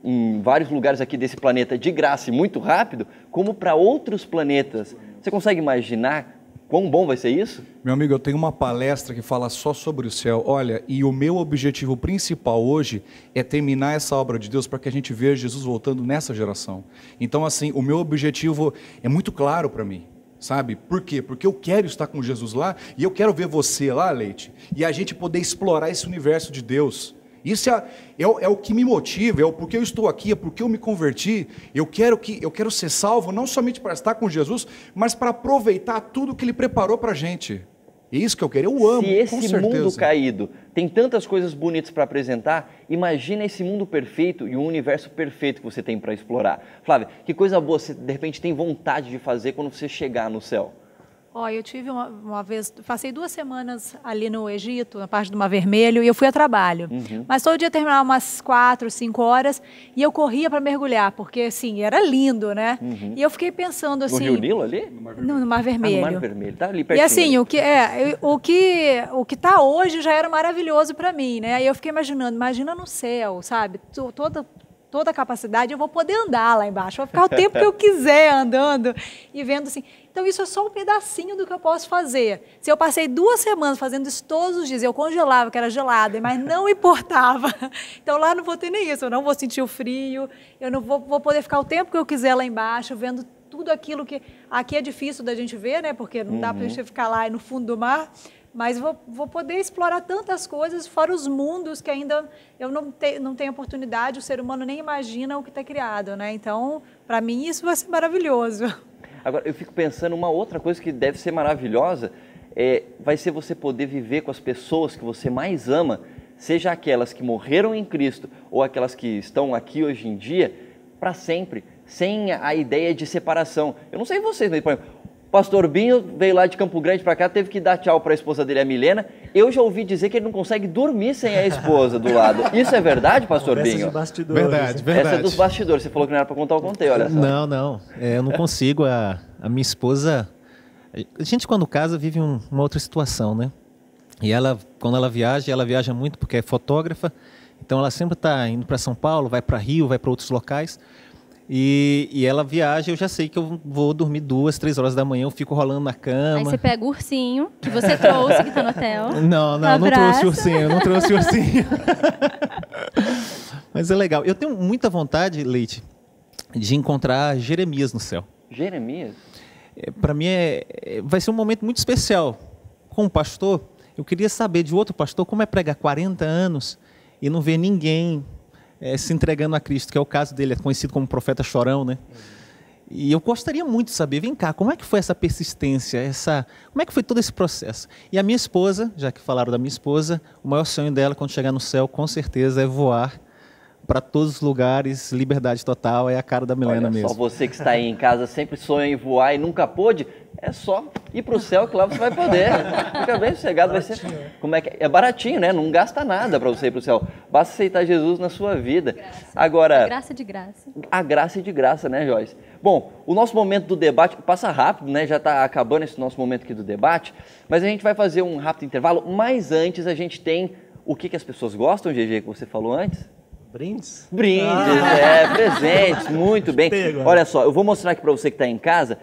em vários lugares aqui desse planeta de graça e muito rápido, como para outros planetas. Você consegue imaginar quão bom vai ser isso? Meu amigo, eu tenho uma palestra que fala só sobre o céu. Olha, e o meu objetivo principal hoje é terminar essa obra de Deus para que a gente veja Jesus voltando nessa geração. Então, assim, o meu objetivo é muito claro para mim, sabe? Por quê? Porque eu quero estar com Jesus lá e eu quero ver você lá, Leite, e a gente poder explorar esse universo de Deus. Isso é o que me motiva, é o porquê eu estou aqui, é porque eu me converti. Eu quero ser salvo, não somente para estar com Jesus, mas para aproveitar tudo que Ele preparou para a gente. É isso que eu quero, eu amo, Se esse com certeza. mundo caído tem tantas coisas bonitas para apresentar, imagina esse mundo perfeito e o universo perfeito que você tem para explorar. Flávia, que coisa boa você de repente tem vontade de fazer quando você chegar no céu? Eu tive uma vez, passei 2 semanas ali no Egito, na parte do Mar Vermelho, e eu fui a trabalho. Mas todo dia terminava umas 4, 5 horas, e eu corria para mergulhar, porque assim, era lindo, né? E eu fiquei pensando assim... No Rio Nilo ali? No Mar Vermelho. No Mar Vermelho, tá ali pertinho. E assim, o que tá hoje já era maravilhoso para mim, né? E eu fiquei imaginando, imagina no céu, sabe? Toda a capacidade, eu vou poder andar lá embaixo, vou ficar o tempo que eu quiser andando e vendo assim. Então, isso é só um pedacinho do que eu posso fazer. Se eu passei 2 semanas fazendo isso todos os dias, eu congelava, que era gelada, mas não importava. Então, lá não vou ter nem isso, eu não vou sentir o frio, eu não vou poder ficar o tempo que eu quiser lá embaixo, vendo tudo aquilo que... Aqui é difícil da gente ver, né? Porque não dá para a gente ficar lá no fundo do mar, mas vou poder explorar tantas coisas, fora os mundos que ainda eu não tenho oportunidade, o ser humano nem imagina o que está criado, né? Então, para mim, isso vai ser maravilhoso. Agora, eu fico pensando, uma outra coisa que deve ser maravilhosa, vai ser você poder viver com as pessoas que você mais ama, seja aquelas que morreram em Cristo ou aquelas que estão aqui hoje em dia, para sempre, sem a ideia de separação. Eu não sei vocês, mas, por exemplo, o pastor Binho veio lá de Campo Grande para cá, teve que dar tchau para a esposa dele, a Milena. Eu já ouvi dizer que ele não consegue dormir sem a esposa do lado. Isso é verdade, pastor Binho? De bastidores. Verdade. Essa é dos bastidores. Você falou que não era para contar, eu contei, olha só. Não. Eu não consigo. A minha esposa... A gente, quando casa, vive uma outra situação, né? E ela, quando ela viaja muito porque é fotógrafa. Então, ela sempre está indo para São Paulo, vai para Rio, vai para outros locais. E ela viaja, eu já sei que eu vou dormir 2, 3 horas da manhã, eu fico rolando na cama. Aí você pega o ursinho que você trouxe, que está no hotel. Não trouxe ursinho, não trouxe ursinho. Mas é legal. Eu tenho muita vontade, Leite, de encontrar Jeremias no céu. Jeremias? Para mim vai ser um momento muito especial. Como pastor, eu queria saber de outro pastor como é pregar 40 anos e não ver ninguém se entregando a Cristo, que é o caso dele, é conhecido como profeta chorão, né? E eu gostaria muito de saber, vem cá, como é que foi essa persistência, como é que foi todo esse processo? E a minha esposa, já que falaram da minha esposa, o maior sonho dela quando chegar no céu, com certeza, é voar para todos os lugares, liberdade total, é a cara da Milena mesmo. Só você que está aí em casa sempre sonha em voar e nunca pôde, é só ir para o céu que lá você vai poder. Fica bem sossegado, vai ser... Como é que é baratinho, né? Não gasta nada para você ir para o céu. Basta aceitar Jesus na sua vida. Agora, a graça de graça. A graça de graça, né, Joyce? Bom, o nosso momento do debate passa rápido, né? Já está acabando esse nosso momento aqui do debate, mas a gente vai fazer um rápido intervalo, mas antes a gente tem o que as pessoas gostam, GG, que você falou antes? Brindes? Brindes, presentes, muito bem. Olha só, eu vou mostrar aqui para você que está em casa,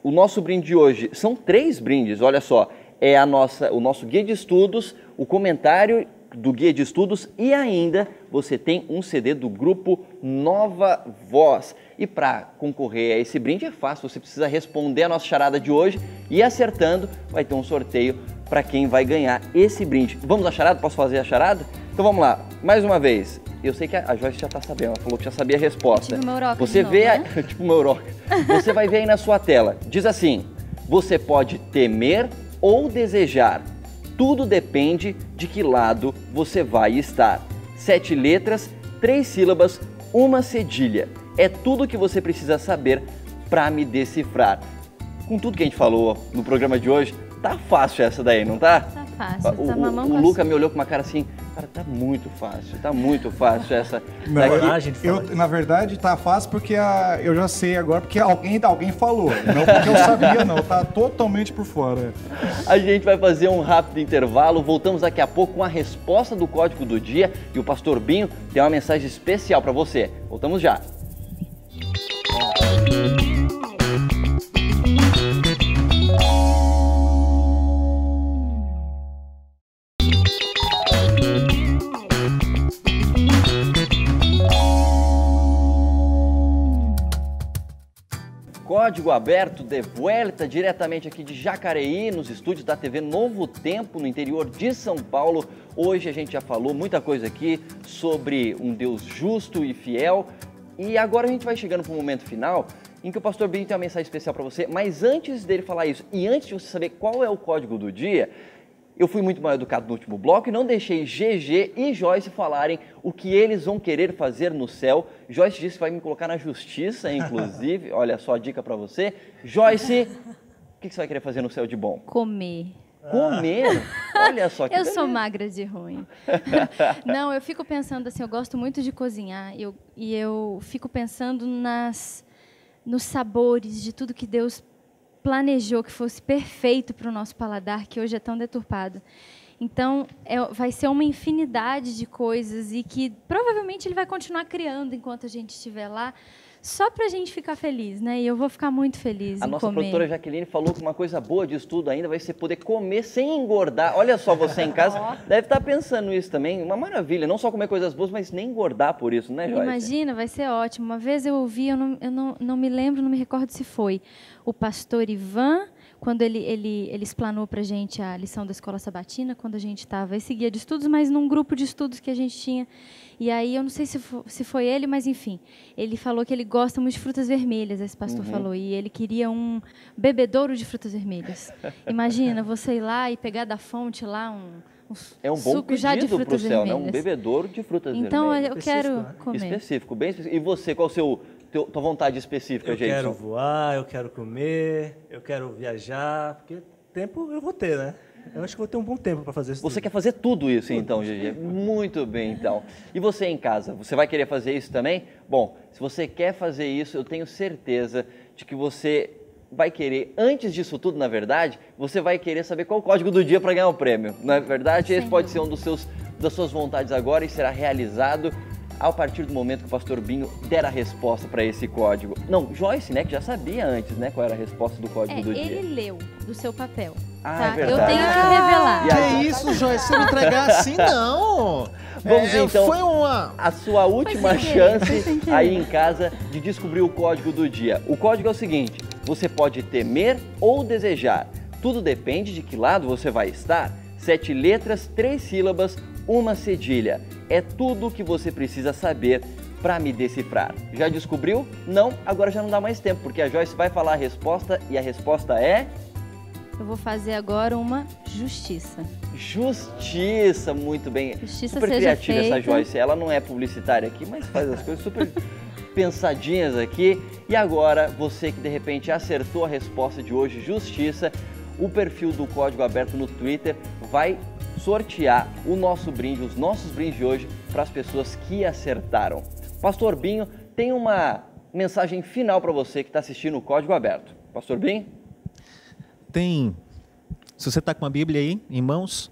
o nosso brinde de hoje, são 3 brindes, olha só, é o nosso guia de estudos, o comentário do guia de estudos e ainda você tem um CD do grupo Nova Voz. E para concorrer a esse brinde é fácil, você precisa responder a nossa charada de hoje e acertando vai ter um sorteio para quem vai ganhar esse brinde. Vamos à charada? Posso fazer a charada? Então vamos lá, mais uma vez. Eu sei que a Joyce já está sabendo, ela falou que já sabia a resposta. Tipo uma Euroca você novo, vê, né? tipo uma Euroca. Você vai ver aí na sua tela. Diz assim: você pode temer ou desejar. Tudo depende de que lado você vai estar. 7 letras, 3 sílabas, 1 cedilha. É tudo que você precisa saber para me decifrar. Com tudo que a gente falou no programa de hoje, tá fácil essa daí, não tá? Tá fácil, tá mamão o Luca me olhou com uma cara assim, cara, tá muito fácil essa. Na verdade, tá fácil porque eu já sei agora, porque alguém falou, não porque eu sabia não, tá totalmente por fora. A gente vai fazer um rápido intervalo, voltamos daqui a pouco com a resposta do código do dia e o pastor Binho tem uma mensagem especial para você. Voltamos já. Código Aberto de vuelta diretamente aqui de Jacareí, nos estúdios da TV Novo Tempo, no interior de São Paulo. Hoje a gente já falou muita coisa aqui sobre um Deus justo e fiel. E agora a gente vai chegando para o momento final, em que o pastor Binho tem uma mensagem especial para você. Mas antes dele falar isso, e antes de você saber qual é o código do dia, eu fui muito mal educado no último bloco e não deixei GG e Joyce falarem o que eles vão querer fazer no céu. Joyce disse que vai me colocar na justiça, inclusive. Olha só a dica para você. Joyce, o que você vai querer fazer no céu de bom? Comer. Comer? Olha só que Eu sou magra de ruim. Não, eu fico pensando assim, eu gosto muito de cozinhar e eu fico pensando nos sabores de tudo que Deus planejou que fosse perfeito para o nosso paladar, que hoje é tão deturpado. Então, vai ser uma infinidade de coisas e que provavelmente ele vai continuar criando enquanto a gente estiver lá, só para a gente ficar feliz, né? E eu vou ficar muito feliz em comer. A nossa produtora Jaqueline falou que uma coisa boa disso tudo ainda vai ser poder comer sem engordar. Olha só, você em casa deve estar pensando isso também. Uma maravilha, não só comer coisas boas, mas nem engordar por isso, né, Joyce? Imagina, vai ser ótimo. Uma vez eu ouvi, eu não me lembro, não me recordo se foi o pastor Ivan, quando ele explanou para a gente a lição da Escola Sabatina, quando a gente estava esse guia de estudos, mas num grupo de estudos que a gente tinha. E aí, eu não sei se foi ele, mas enfim, ele falou que ele gosta muito de frutas vermelhas, esse pastor falou, e ele queria um bebedouro de frutas vermelhas. Imagina, você ir lá e pegar da fonte lá é um bom suco já de pedido para o frutas céu, né? vermelhas. Um bebedouro de frutas então, vermelhas. Então, eu quero comer. Específico, bem específico. E você, qual a tua vontade específica, gente? Eu quero voar, eu quero comer, eu quero viajar, porque tempo eu vou ter, né? Eu acho que vou ter um bom tempo para fazer isso. Você quer fazer tudo isso, então, GG? Muito bem, então. E você em casa, você vai querer fazer isso também? Bom, se você quer fazer isso, eu tenho certeza de que você vai querer, antes disso tudo, na verdade, você vai querer saber qual o código do dia para ganhar o prêmio. Não é verdade? Esse pode ser um das suas vontades agora e será realizado a partir do momento que o pastor Binho der a resposta para esse código. Não, Joyce, né, que já sabia antes, né, qual era a resposta do código do dia. Ele leu do seu papel. Ah, tá? É verdade. Eu tenho que revelar. Que isso, Joyce? Se eu entregar assim, não. Vamos então, foi a sua última chance aí em casa de descobrir o código do dia. O código é o seguinte, você pode temer ou desejar. Tudo depende de que lado você vai estar. 7 letras, 3 sílabas, 1 cedilha. É tudo o que você precisa saber para me decifrar. Já descobriu? Não? Agora já não dá mais tempo, porque a Joyce vai falar a resposta e a resposta é... Eu vou fazer agora uma justiça. Justiça, muito bem. Justiça super seja criativa feita. essa Joyce. Ela não é publicitária aqui, mas faz as coisas super pensadinhas aqui. E agora, você que de repente acertou a resposta de hoje, justiça, o perfil do Código Aberto no Twitter vai sortear o nosso brinde, os nossos brindes de hoje para as pessoas que acertaram. Pastor Binho tem uma mensagem final para você que está assistindo o Código Aberto. Pastor Binho? Tem, se você está com a Bíblia aí em mãos,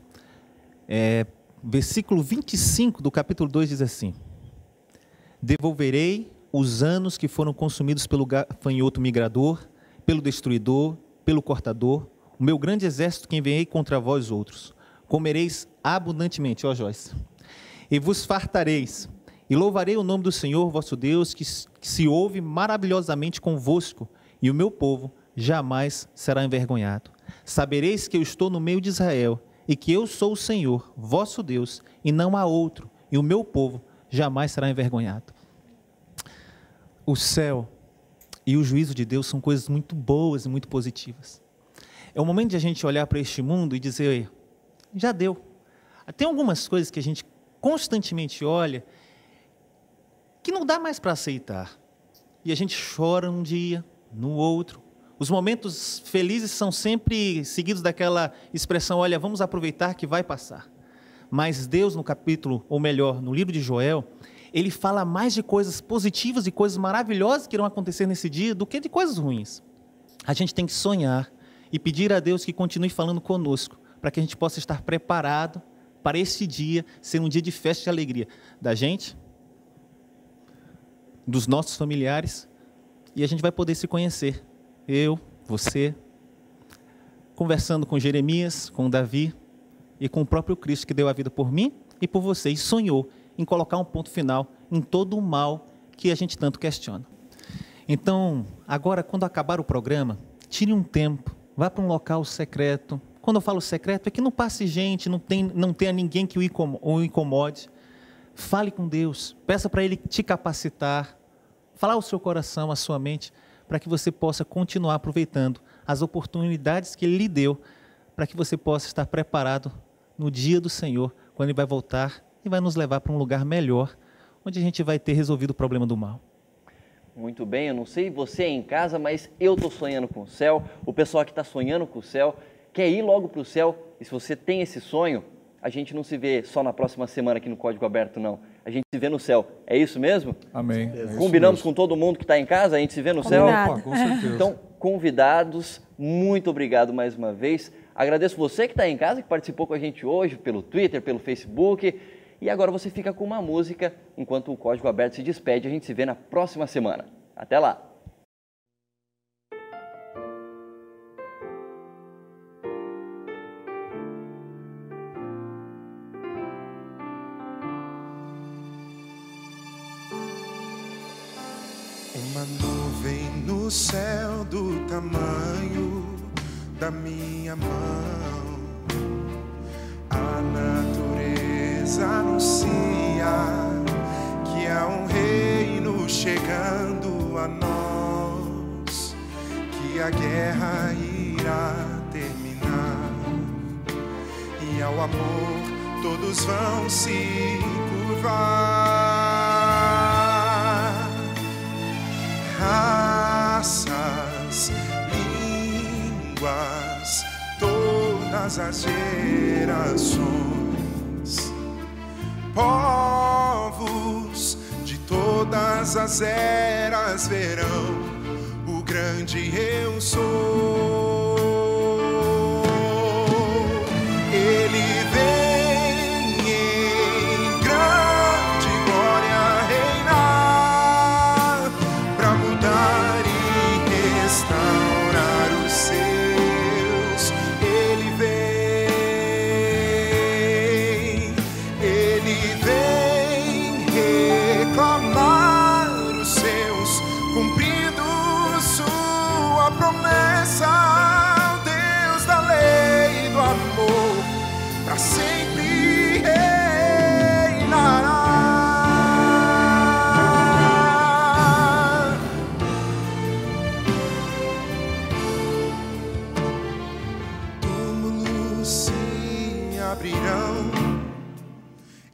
versículo 25 do capítulo 2 diz assim: devolverei os anos que foram consumidos pelo gafanhoto migrador, pelo destruidor, pelo cortador, o meu grande exército que enviei contra vós outros. Comereis abundantemente, ó Joyce, e vos fartareis, e louvarei o nome do Senhor vosso Deus, que se ouve maravilhosamente convosco, e o meu povo jamais será envergonhado. Sabereis que eu estou no meio de Israel, e que eu sou o Senhor, vosso Deus, e não há outro, e o meu povo jamais será envergonhado. O céu e o juízo de Deus são coisas muito boas e muito positivas. É o momento de a gente olhar para este mundo e dizer, já deu. Tem algumas coisas que a gente constantemente olha que não dá mais para aceitar. E a gente chora um dia, no outro. Os momentos felizes são sempre seguidos daquela expressão, olha, vamos aproveitar que vai passar. Mas Deus, no capítulo, ou melhor, no livro de Joel, ele fala mais de coisas positivas e coisas maravilhosas que irão acontecer nesse dia do que de coisas ruins. A gente tem que sonhar e pedir a Deus que continue falando conosco, para que a gente possa estar preparado para esse dia ser um dia de festa e de alegria da gente, dos nossos familiares, e a gente vai poder se conhecer. Eu, você, conversando com Jeremias, com Davi e com o próprio Cristo que deu a vida por mim e por você, e sonhou em colocar um ponto final em todo o mal que a gente tanto questiona. Então, agora, quando acabar o programa, tire um tempo, vá para um local secreto. Quando eu falo secreto, é que não passe gente, não tenha ninguém que o incomode. Fale com Deus, peça para Ele te capacitar, falar o seu coração, a sua mente, para que você possa continuar aproveitando as oportunidades que Ele lhe deu, para que você possa estar preparado no dia do Senhor, quando Ele vai voltar e vai nos levar para um lugar melhor, onde a gente vai ter resolvido o problema do mal. Muito bem, eu não sei você aí em casa, mas eu estou sonhando com o céu, o pessoal que está sonhando com o céu quer ir logo para o céu, e se você tem esse sonho, a gente não se vê só na próxima semana aqui no Código Aberto, não. A gente se vê no céu. É isso mesmo? Amém. Combinamos com todo mundo que está em casa? A gente se vê no céu? Opa, com certeza. Então, convidados, muito obrigado mais uma vez. Agradeço você que está em casa, que participou com a gente hoje, pelo Twitter, pelo Facebook. E agora você fica com uma música, enquanto o Código Aberto se despede. A gente se vê na próxima semana. Até lá! Uma nuvem no céu do tamanho da minha mão, a natureza anuncia que há um reino chegando a nós, que a guerra irá terminar e ao amor todos vão se curvar. Raças, línguas, todas as gerações, povos de todas as eras verão o grande eu sou. Ele vem em grande glória reinar para mudar e restaurar os seus. Ele vem reclamar os seus, cumprindo sua promessa. Deus da lei e do amor, para sempre reinará. Túmulos se abrirão,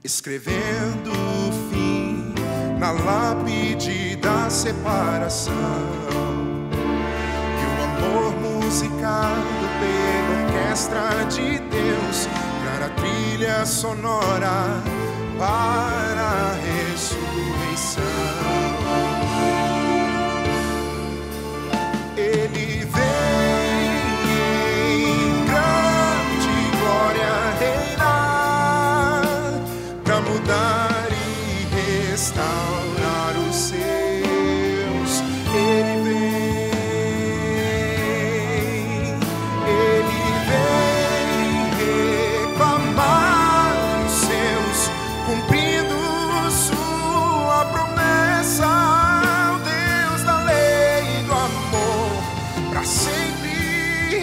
escrevendo o fim na lápide da separação. E o amor musicado pela orquestra de Deus, para a trilha sonora para a ressurreição. Ele vem em grande glória reinar para mudar e restaurar os seus. Ele vem reclamar os seus, cumprindo sua promessa. O Deus da lei e do amor, para sempre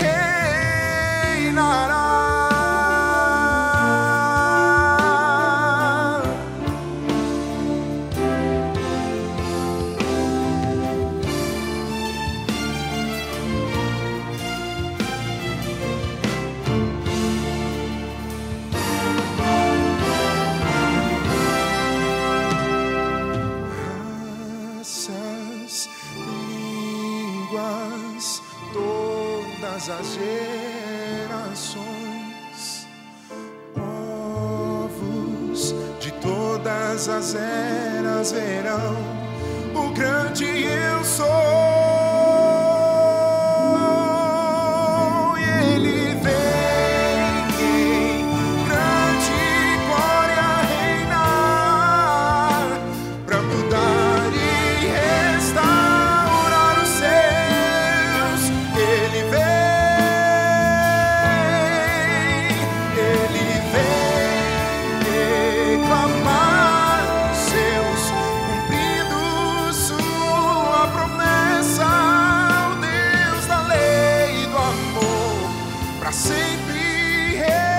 reinará. Raças, línguas, todas as gerações, povos de todas as eras verão o grande eu sou. E ele vem em grande glória reinar para mudar e restaurar os seus. Ele vem reclamar os seus, cumprindo sua promessa. rei.